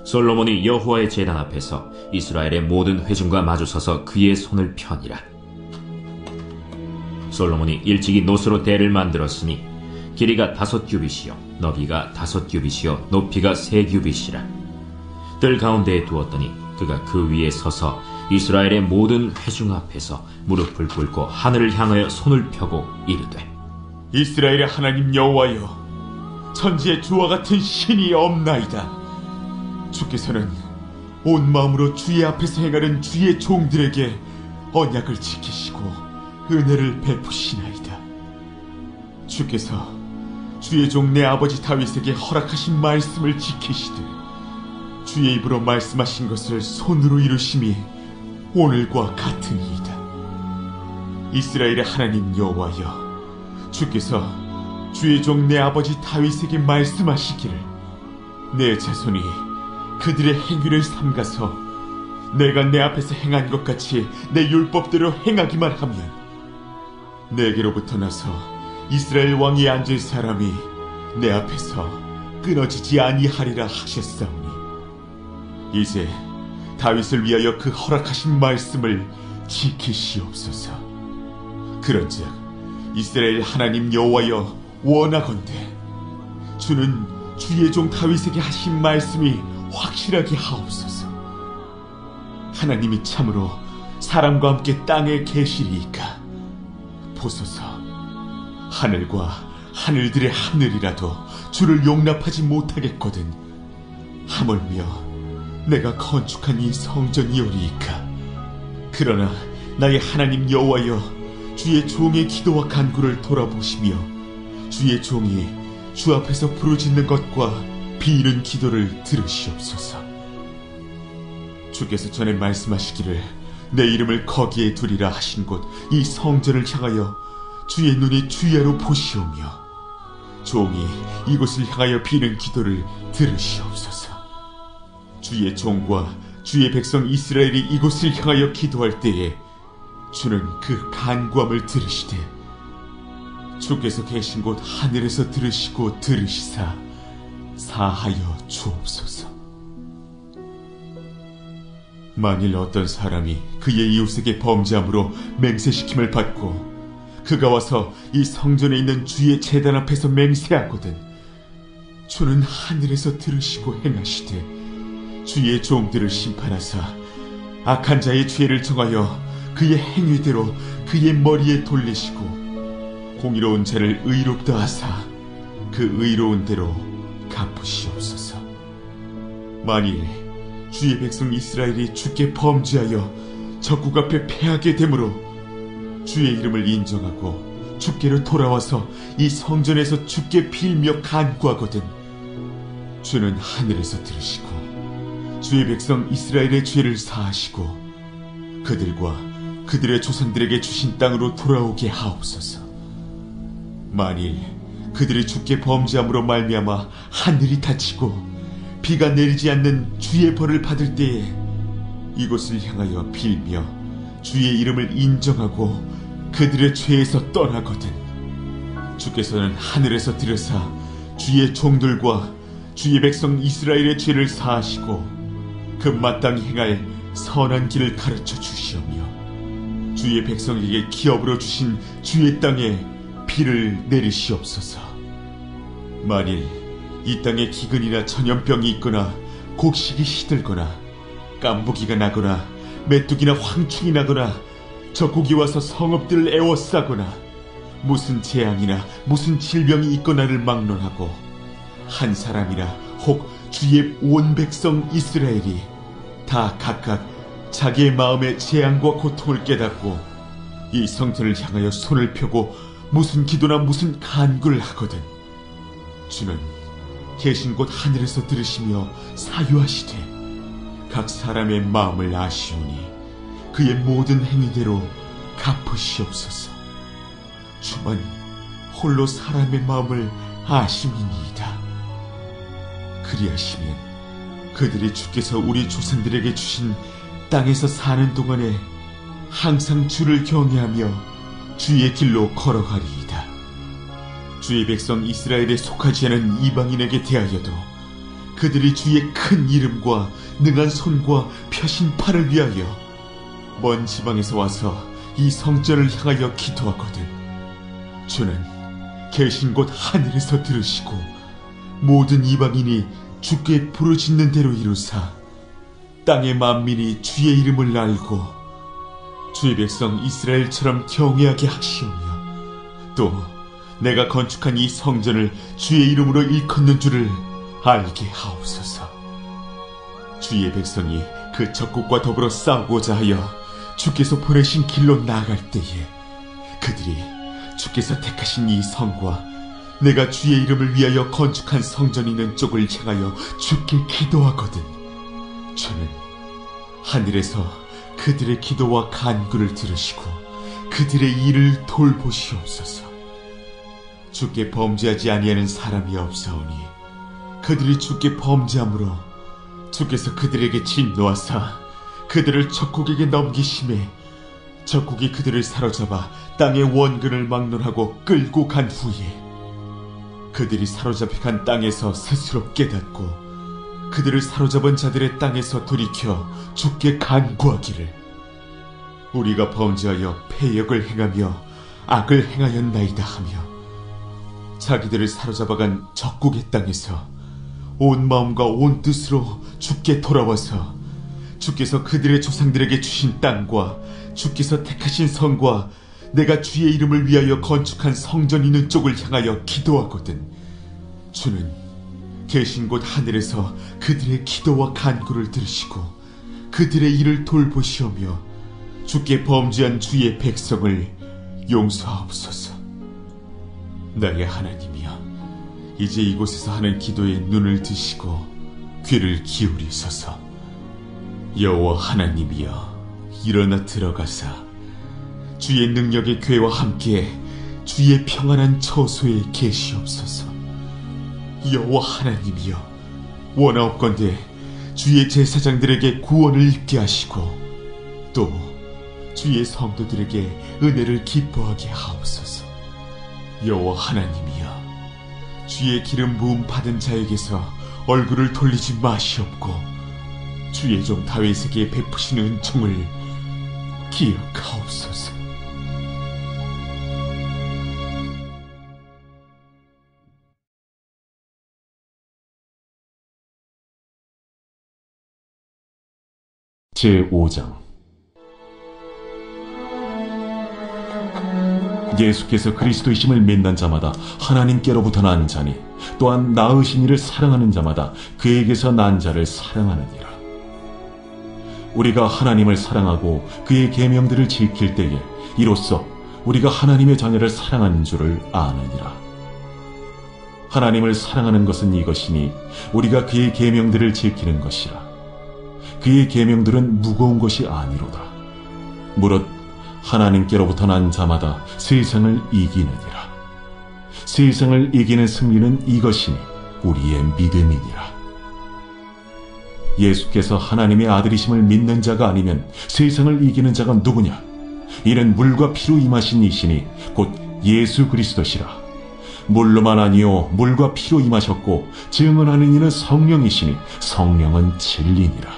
솔로몬이 여호와의 제단 앞에서 이스라엘의 모든 회중과 마주서서 그의 손을 펴니라. 솔로몬이 일찍이 노스로 대를 만들었으니 길이가 5규빗이요 너비가 5규빗이요 높이가 3규빗이라. 뜰 가운데에 두었더니 그가 그 위에 서서 이스라엘의 모든 회중 앞에서 무릎을 꿇고 하늘을 향하여 손을 펴고 이르되, 이스라엘의 하나님 여호와여, 천지에 주와 같은 신이 없나이다. 주께서는 온 마음으로 주의 앞에서 행하는 주의 종들에게 언약을 지키시고 은혜를 베푸시나이다. 주께서 주의 종 내 아버지 다윗에게 허락하신 말씀을 지키시되 주의 입으로 말씀하신 것을 손으로 이루심이 오늘과 같으니이다. 이스라엘의 하나님 여호와여, 주께서 주의 종 내 아버지 다윗에게 말씀하시기를 내 자손이 그들의 행위를 삼가서 내가 내 앞에서 행한 것 같이 내 율법대로 행하기만 하면 내게로부터 나서 이스라엘 왕이 앉을 사람이 내 앞에서 끊어지지 아니하리라 하셨사오니, 이제 다윗을 위하여 그 허락하신 말씀을 지키시옵소서. 그런즉 이스라엘 하나님 여호와여, 원하건대 주는 주의 종 다윗에게 하신 말씀이 확실하게 하옵소서. 하나님이 참으로 사람과 함께 땅에 계시리이까 보소서. 하늘과 하늘들의 하늘이라도 주를 용납하지 못하겠거든 하물며 내가 건축한 이 성전이오리이까. 그러나 나의 하나님 여호와여, 주의 종의 기도와 간구를 돌아보시며 주의 종이 주 앞에서 부르짖는 것과 비이른 기도를 들으시옵소서. 주께서 전에 말씀하시기를 내 이름을 거기에 두리라 하신 곳 이 성전을 향하여 주의 눈이 주야로 보시오며 종이 이곳을 향하여 비는 기도를 들으시옵소서. 주의 종과 주의 백성 이스라엘이 이곳을 향하여 기도할 때에 주는 그 간구함을 들으시되 주께서 계신 곳 하늘에서 들으시고 들으시사 사하여 주옵소서. 만일 어떤 사람이 그의 이웃에게 범죄함으로 맹세시킴을 받고 그가 와서 이 성전에 있는 주의 제단 앞에서 맹세하거든 주는 하늘에서 들으시고 행하시되 주의 종들을 심판하사 악한 자의 죄를 정하여 그의 행위대로 그의 머리에 돌리시고 공의로운 자를 의롭다 하사 그 의로운 대로 갚으시옵소서. 만일 주의 백성 이스라엘이 주께 범죄하여 적국 앞에 패하게 되므로 주의 이름을 인정하고 주께로 돌아와서 이 성전에서 주께 빌며 간구하거든 주는 하늘에서 들으시고 주의 백성 이스라엘의 죄를 사하시고 그들과 그들의 조상들에게 주신 땅으로 돌아오게 하옵소서. 만일 그들이 주께 범죄함으로 말미암아 하늘이 닫히고 비가 내리지 않는 주의 벌을 받을 때에 이곳을 향하여 빌며 주의 이름을 인정하고 그들의 죄에서 떠나거든 주께서는 하늘에서 들으사 주의 종들과 주의 백성 이스라엘의 죄를 사하시고 그 마땅히 행할 선한 길을 가르쳐 주시오며 주의 백성에게 기업으로 주신 주의 땅에 비를 내리시옵소서. 만일 이 땅에 기근이나 전염병이 있거나 곡식이 시들거나 깐부기가 나거나 메뚜기나 황충이 나거나 적국이 와서 성읍들을 에워싸거나 무슨 재앙이나 무슨 질병이 있거나를 막론하고 한 사람이나 혹 주의 온 백성 이스라엘이 다 각각 자기의 마음의 재앙과 고통을 깨닫고 이 성전을 향하여 손을 펴고 무슨 기도나 무슨 간구를 하거든 주는 계신 곳 하늘에서 들으시며 사유하시되 각 사람의 마음을 아시오니 그의 모든 행위대로 갚으시옵소서. 주만 홀로 사람의 마음을 아심이니이다. 그리하시면 그들이 주께서 우리 조상들에게 주신 땅에서 사는 동안에 항상 주를 경외하며 주의 길로 걸어가리이다. 주의 백성 이스라엘에 속하지 않은 이방인에게 대하여도 그들이 주의 큰 이름과 능한 손과 펴신 팔을 위하여 먼 지방에서 와서 이 성전을 향하여 기도하거든 주는 계신 곳 하늘에서 들으시고 모든 이방인이 주께 부르짖는 대로 이루사 땅의 만민이 주의 이름을 알고 주의 백성 이스라엘처럼 경외하게 하시오며 또 내가 건축한 이 성전을 주의 이름으로 일컫는 줄을 알게 하옵소서. 주의 백성이 그 적국과 더불어 싸우고자 하여 주께서 보내신 길로 나아갈 때에 그들이 주께서 택하신 이 성과 내가 주의 이름을 위하여 건축한 성전이 있는 쪽을 향하여 주께 기도하거든 주는 하늘에서 그들의 기도와 간구를 들으시고 그들의 일을 돌보시옵소서. 주께 범죄하지 아니하는 사람이 없사오니 그들이 주께 범죄함으로 주께서 그들에게 진노하사 그들을 적국에게 넘기심에 적국이 그들을 사로잡아 땅의 원근을 막론하고 끌고 간 후에 그들이 사로잡혀 간 땅에서 스스로 깨닫고 그들을 사로잡은 자들의 땅에서 돌이켜 주께 간구하기를 우리가 범죄하여 패역을 행하며 악을 행하였나이다 하며 자기들을 사로잡아간 적국의 땅에서 온 마음과 온 뜻으로 주께 돌아와서 주께서 그들의 조상들에게 주신 땅과 주께서 택하신 성과 내가 주의 이름을 위하여 건축한 성전 있는 쪽을 향하여 기도하거든 주는 계신 곳 하늘에서 그들의 기도와 간구를 들으시고 그들의 일을 돌보시오며 주께 범죄한 주의 백성을 용서하옵소서. 나의 하나님이여 이제 이곳에서 하는 기도에 눈을 드시고 귀를 기울이소서. 여호와 하나님이여 일어나 들어가사 주의 능력의 궤와 함께 주의 평안한 처소에 계시옵소서. 여호와 하나님이여 원하옵건대 주의 제사장들에게 구원을 입게 하시고 또 주의 성도들에게 은혜를 기뻐하게 하옵소서. 여호와 하나님이여 주의 기름 부음 받은 자에게서 얼굴을 돌리지 마시옵고 주의 종 다윗에게 베푸신 은총을 기억하옵소서. 제5장 예수께서 그리스도이심을 믿는 자마다 하나님께로부터 난 자니 또한 낳으신 이를 사랑하는 자마다 그에게서 난 자를 사랑하느니라. 우리가 하나님을 사랑하고 그의 계명들을 지킬 때에 이로써 우리가 하나님의 자녀를 사랑하는 줄을 아느니라. 하나님을 사랑하는 것은 이것이니 우리가 그의 계명들을 지키는 것이라. 그의 계명들은 무거운 것이 아니로다. 무릇 하나님께로부터 난 자마다 세상을 이기느니라. 세상을 이기는 승리는 이것이니 우리의 믿음이니라. 예수께서 하나님의 아들이심을 믿는 자가 아니면 세상을 이기는 자가 누구냐? 이는 물과 피로 임하신 이시니 곧 예수 그리스도시라. 물로만 아니요 물과 피로 임하셨고 증언하는 이는 성령이시니 성령은 진리니라.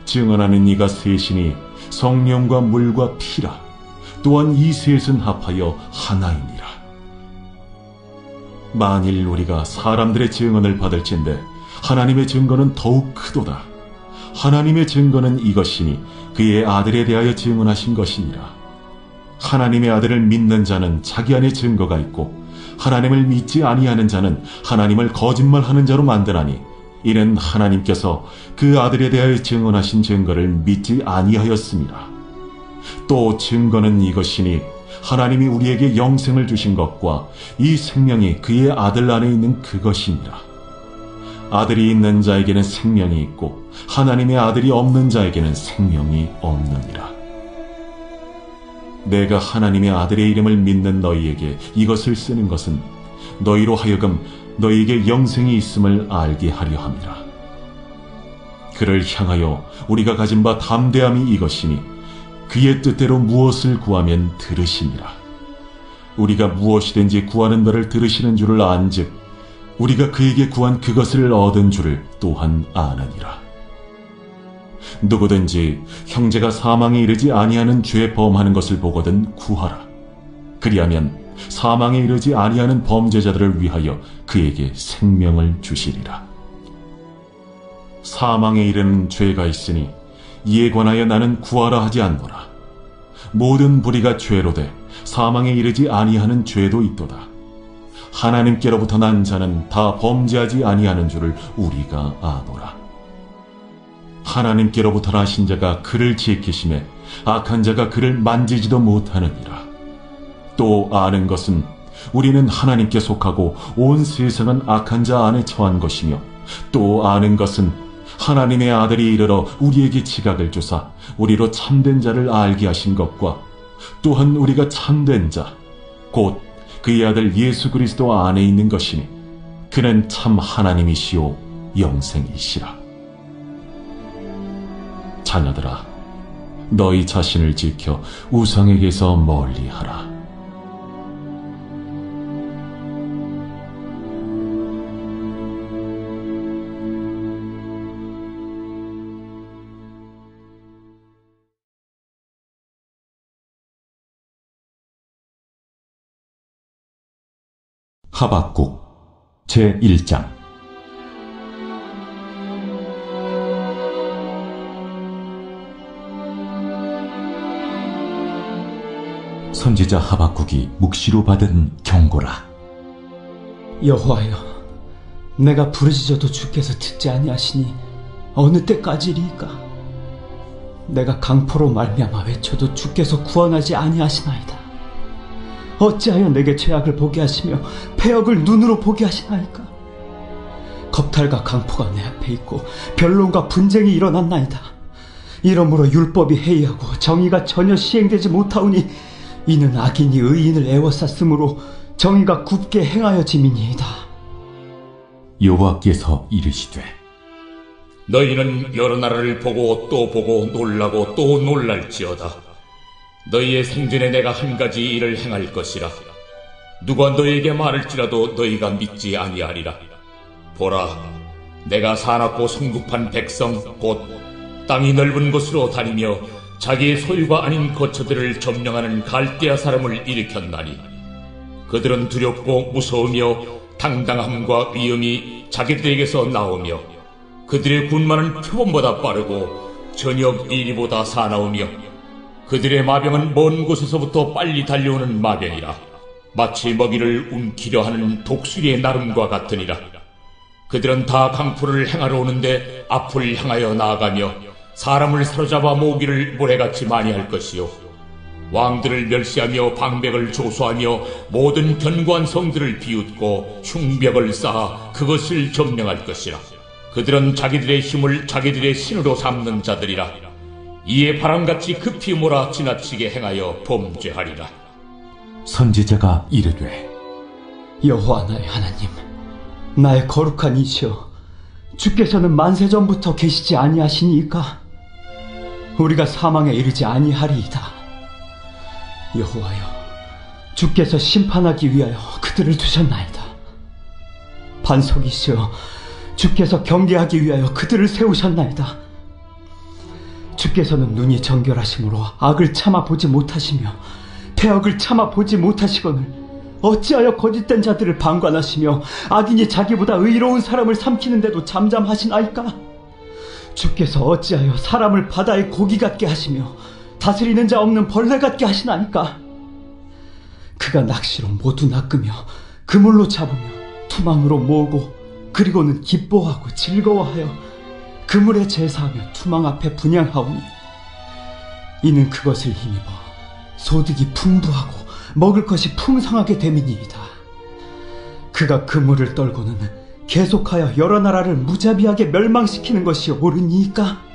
증언하는 이가 셋이니 성령과 물과 피라. 또한 이 셋은 합하여 하나이니라. 만일 우리가 사람들의 증언을 받을진대 하나님의 증거는 더욱 크도다. 하나님의 증거는 이것이니 그의 아들에 대하여 증언하신 것이니라. 하나님의 아들을 믿는 자는 자기 안에 증거가 있고 하나님을 믿지 아니하는 자는 하나님을 거짓말하는 자로 만드나니 이는 하나님께서 그 아들에 대하여 증언하신 증거를 믿지 아니하였습니다. 또 증거는 이것이니 하나님이 우리에게 영생을 주신 것과 이 생명이 그의 아들 안에 있는 그것이니라. 아들이 있는 자에게는 생명이 있고 하나님의 아들이 없는 자에게는 생명이 없느니라. 내가 하나님의 아들의 이름을 믿는 너희에게 이것을 쓰는 것은 너희로 하여금 너희에게 영생이 있음을 알게 하려 함이라. 그를 향하여 우리가 가진 바 담대함이 이것이니 그의 뜻대로 무엇을 구하면 들으시니라. 우리가 무엇이든지 구하는 바를 들으시는 줄을 안즉 우리가 그에게 구한 그것을 얻은 줄을 또한 아느니라. 누구든지 형제가 사망에 이르지 아니하는 죄 범하는 것을 보거든 구하라. 그리하면 사망에 이르지 아니하는 범죄자들을 위하여 그에게 생명을 주시리라. 사망에 이르는 죄가 있으니 이에 관하여 나는 구하라 하지 않노라. 모든 불의가 죄로 돼 사망에 이르지 아니하는 죄도 있도다. 하나님께로부터 난 자는 다 범죄하지 아니하는 줄을 우리가 아노라. 하나님께로부터 나신 자가 그를 지키심에 악한 자가 그를 만지지도 못하느니라. 또 아는 것은 우리는 하나님께 속하고 온 세상은 악한 자 안에 처한 것이며, 또 아는 것은 하나님의 아들이 이르러 우리에게 지각을 주사 우리로 참된 자를 알게 하신 것과, 또한 우리가 참된 자 곧 그의 아들 예수 그리스도 안에 있는 것이니 그는 참 하나님이시오 영생이시라. 자녀들아, 너희 자신을 지켜 우상에게서 멀리하라. 하박국 제1장. 선지자 하박국이 묵시로 받은 경고라. 여호와여, 내가 부르짖어도 주께서 듣지 아니하시니 어느 때까지리이까? 내가 강포로 말미암아 외쳐도 주께서 구원하지 아니하시나이다. 어찌하여 내게 죄악을 보게 하시며 패역을 눈으로 보게 하시나이까? 겁탈과 강포가 내 앞에 있고 변론과 분쟁이 일어났나이다. 이러므로 율법이 해이하고 정의가 전혀 시행되지 못하오니 이는 악인이 의인을 애워쌌으므로 정의가 굽게 행하여짐이니이다. 여호와께서 이르시되, 너희는 여러 나라를 보고 또 보고 놀라고 또 놀랄지어다. 너희의 생전에 내가 한 가지 일을 행할 것이라. 누가 너희에게 말할지라도 너희가 믿지 아니하리라. 보라, 내가 사납고 성급한 백성 곧 땅이 넓은 곳으로 다니며 자기의 소유가 아닌 거처들을 점령하는 갈대아 사람을 일으켰나니, 그들은 두렵고 무서우며 당당함과 위엄이 자기들에게서 나오며 그들의 군마는 표범보다 빠르고 저녁 이리보다 사나우며 그들의 마병은 먼 곳에서부터 빨리 달려오는 마병이라. 마치 먹이를 움키려 하는 독수리의 나름과 같으니라. 그들은 다 강포를 행하러 오는데 앞을 향하여 나아가며 사람을 사로잡아 모으기를 모래같이 많이 할 것이요, 왕들을 멸시하며 방백을 조소하며 모든 견고한 성들을 비웃고 흉벽을 쌓아 그것을 점령할 것이라. 그들은 자기들의 힘을 자기들의 신으로 삼는 자들이라. 이에 바람같이 급히 몰아 지나치게 행하여 범죄하리라. 선지자가 이르되, 여호와 나의 하나님, 나의 거룩한 이시여, 주께서는 만세전부터 계시지 아니하시니이까? 우리가 사망에 이르지 아니하리이다. 여호와여, 주께서 심판하기 위하여 그들을 두셨나이다. 반석이시여, 주께서 경계하기 위하여 그들을 세우셨나이다. 주께서는 눈이 정결하심으로 악을 참아 보지 못하시며 패역을 참아 보지 못하시거늘 어찌하여 거짓된 자들을 방관하시며 악인이 자기보다 의로운 사람을 삼키는데도 잠잠하시나이까? 주께서 어찌하여 사람을 바다의 고기 같게 하시며 다스리는 자 없는 벌레 같게 하시나이까? 그가 낚시로 모두 낚으며 그물로 잡으며 투망으로 모으고 그리고는 기뻐하고 즐거워하여 그물에 제사하며 투망 앞에 분향하오니, 이는 그것을 힘입어 소득이 풍부하고 먹을 것이 풍성하게 됨이니이다. 그가 그물을 떨고는 계속하여 여러 나라를 무자비하게 멸망시키는 것이 옳으니이까?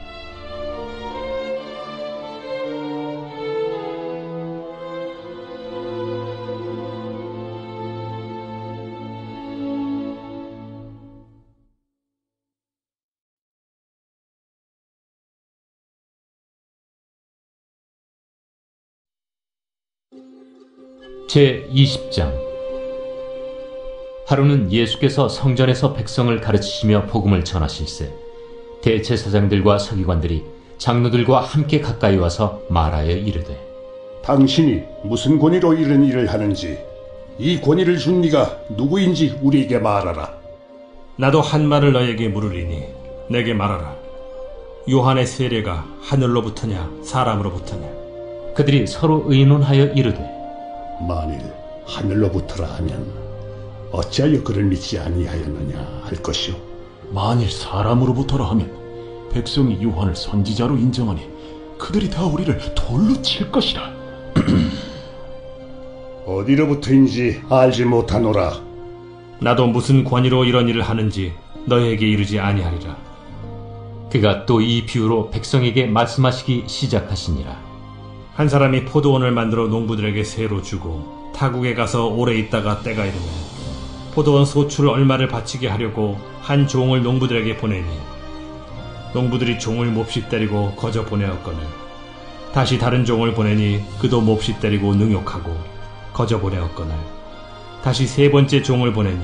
제20장. 하루는 예수께서 성전에서 백성을 가르치시며 복음을 전하실세 대제사장들과 서기관들이 장로들과 함께 가까이 와서 말하여 이르되 당신이 무슨 권위로 이런 일을 하는지 이 권위를 준 네가 누구인지 우리에게 말하라. 나도 한 말을 너에게 물으리니 내게 말하라. 요한의 세례가 하늘로부터냐 사람으로부터냐? 그들이 서로 의논하여 이르되 만일 하늘로부터라 하면 어찌하여 그를 믿지 아니하였느냐 할 것이요. 만일 사람으로부터라 하면 백성이 요한을 선지자로 인정하니 그들이 다 우리를 돌로 칠 것이라. 어디로부터인지 알지 못하노라. 나도 무슨 권위로 이런 일을 하는지 너에게 이르지 아니하리라. 그가 또 이 비유로 백성에게 말씀하시기 시작하시니라. 한 사람이 포도원을 만들어 농부들에게 세로 주고 타국에 가서 오래 있다가 때가 이르면 포도원 소출 얼마를 바치게 하려고 한 종을 농부들에게 보내니 농부들이 종을 몹시 때리고 거저 보내었거늘 다시 다른 종을 보내니 그도 몹시 때리고 능욕하고 거저 보내었거늘 다시 세 번째 종을 보내니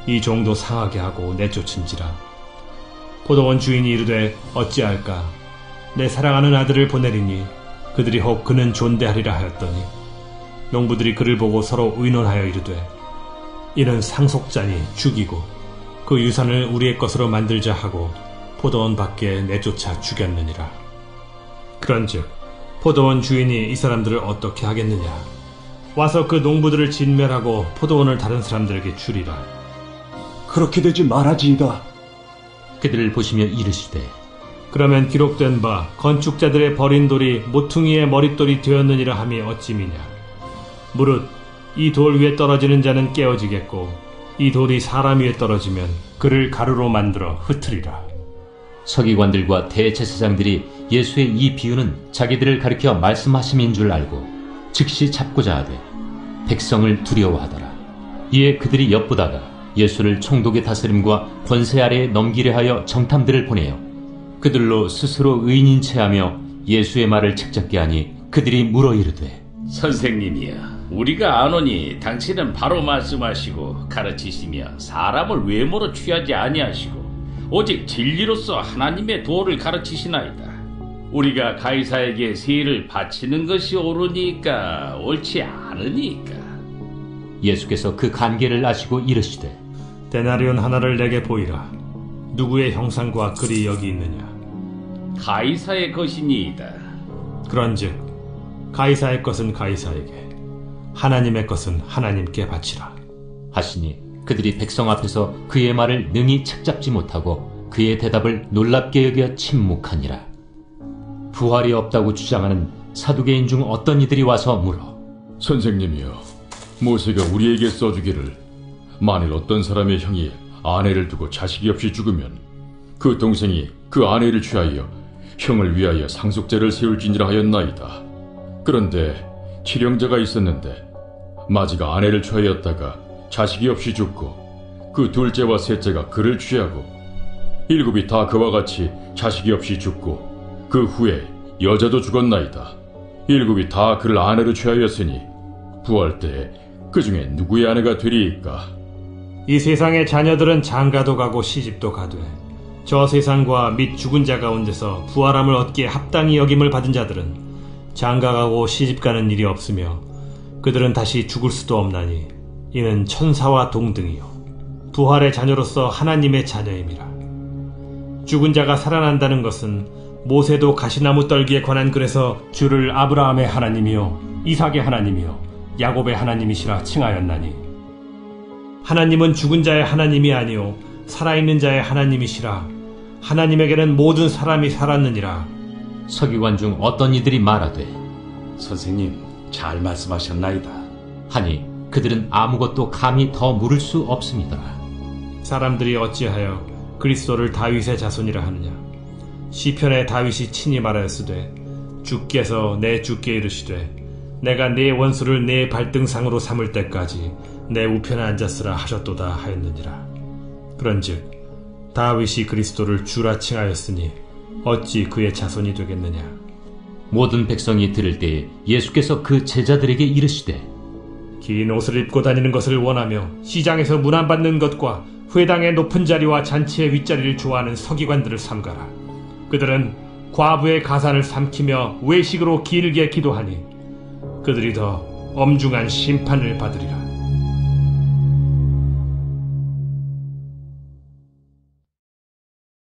이 종도 상하게 하고 내쫓은지라. 포도원 주인이 이르되 어찌할까? 내 사랑하는 아들을 보내리니 그들이 혹 그는 존대하리라 하였더니 농부들이 그를 보고 서로 의논하여 이르되 이는 상속자니 죽이고 그 유산을 우리의 것으로 만들자 하고 포도원 밖에 내쫓아 죽였느니라. 그런즉 포도원 주인이 이 사람들을 어떻게 하겠느냐? 와서 그 농부들을 진멸하고 포도원을 다른 사람들에게 주리라. 그렇게 되지 말아지이다. 그들을 보시며 이르시되 그러면 기록된 바 건축자들의 버린 돌이 모퉁이의 머릿돌이 되었느니라 함이 어찌미냐? 무릇 이 돌 위에 떨어지는 자는 깨어지겠고 이 돌이 사람 위에 떨어지면 그를 가루로 만들어 흩으리라. 서기관들과 대제사장들이 예수의 이 비유는 자기들을 가리켜 말씀하심인 줄 알고 즉시 잡고자 하되 백성을 두려워하더라. 이에 그들이 엿보다가 예수를 총독의 다스림과 권세 아래에 넘기려 하여 정탐들을 보내어 그들로 스스로 의인인 체하며 예수의 말을 책잡게 하니 그들이 물어 이르되 선생님이여, 우리가 아노니 당신은 바로 말씀하시고 가르치시며 사람을 외모로 취하지 아니하시고 오직 진리로서 하나님의 도를 가르치시나이다. 우리가 가이사에게 세를 바치는 것이 옳으니까 옳지 않으니까. 예수께서 그 간계를 아시고 이르시되 데나리온 하나를 내게 보이라. 누구의 형상과 글이 여기 있느냐? 가이사의 것이니이다. 그런즉 가이사의 것은 가이사에게, 하나님의 것은 하나님께 바치라 하시니 그들이 백성 앞에서 그의 말을 능히 책잡지 못하고 그의 대답을 놀랍게 여겨 침묵하니라. 부활이 없다고 주장하는 사두개인 중 어떤 이들이 와서 물어 선생님이여, 모세가 우리에게 써주기를 만일 어떤 사람의 형이 아내를 두고 자식이 없이 죽으면 그 동생이 그 아내를 취하여 형을 위하여 상속제를 세울지니라 하였나이다. 그런데 칠형제가 있었는데 마지가 아내를 취하였다가 자식이 없이 죽고 그 둘째와 셋째가 그를 취하고 일곱이 다 그와 같이 자식이 없이 죽고 그 후에 여자도 죽었나이다. 일곱이 다 그를 아내로 취하였으니 부활 때에 그 중에 누구의 아내가 되리이까? 이 세상의 자녀들은 장가도 가고 시집도 가되 저 세상과 및 죽은 자 가운데서 부활함을 얻기에 합당히 여김을 받은 자들은 장가가고 시집가는 일이 없으며 그들은 다시 죽을 수도 없나니 이는 천사와 동등이요 부활의 자녀로서 하나님의 자녀임이라. 죽은 자가 살아난다는 것은 모세도 가시나무 떨기에 관한 글에서 주를 아브라함의 하나님이요 이삭의 하나님이요 야곱의 하나님이시라 칭하였나니 하나님은 죽은 자의 하나님이 아니요 살아있는 자의 하나님이시라. 하나님에게는 모든 사람이 살았느니라. 서기관 중 어떤 이들이 말하되 선생님, 잘 말씀하셨나이다 하니 그들은 아무것도 감히 더 물을 수 없습니다. 사람들이 어찌하여 그리스도를 다윗의 자손이라 하느냐? 시편에 다윗이 친히 말하였으되 주께서 내 주께 이르시되 내가 네 원수를 네 발등상으로 삼을 때까지 내 우편에 앉았으라 하셨도다 하였느니라. 그런즉 다윗이 그리스도를 주라 칭하였으니 어찌 그의 자손이 되겠느냐? 모든 백성이 들을 때에 예수께서 그 제자들에게 이르시되 긴 옷을 입고 다니는 것을 원하며 시장에서 문안받는 것과 회당의 높은 자리와 잔치의 윗자리를 좋아하는 서기관들을 삼가라. 그들은 과부의 가산을 삼키며 외식으로 길게 기도하니 그들이 더 엄중한 심판을 받으리라.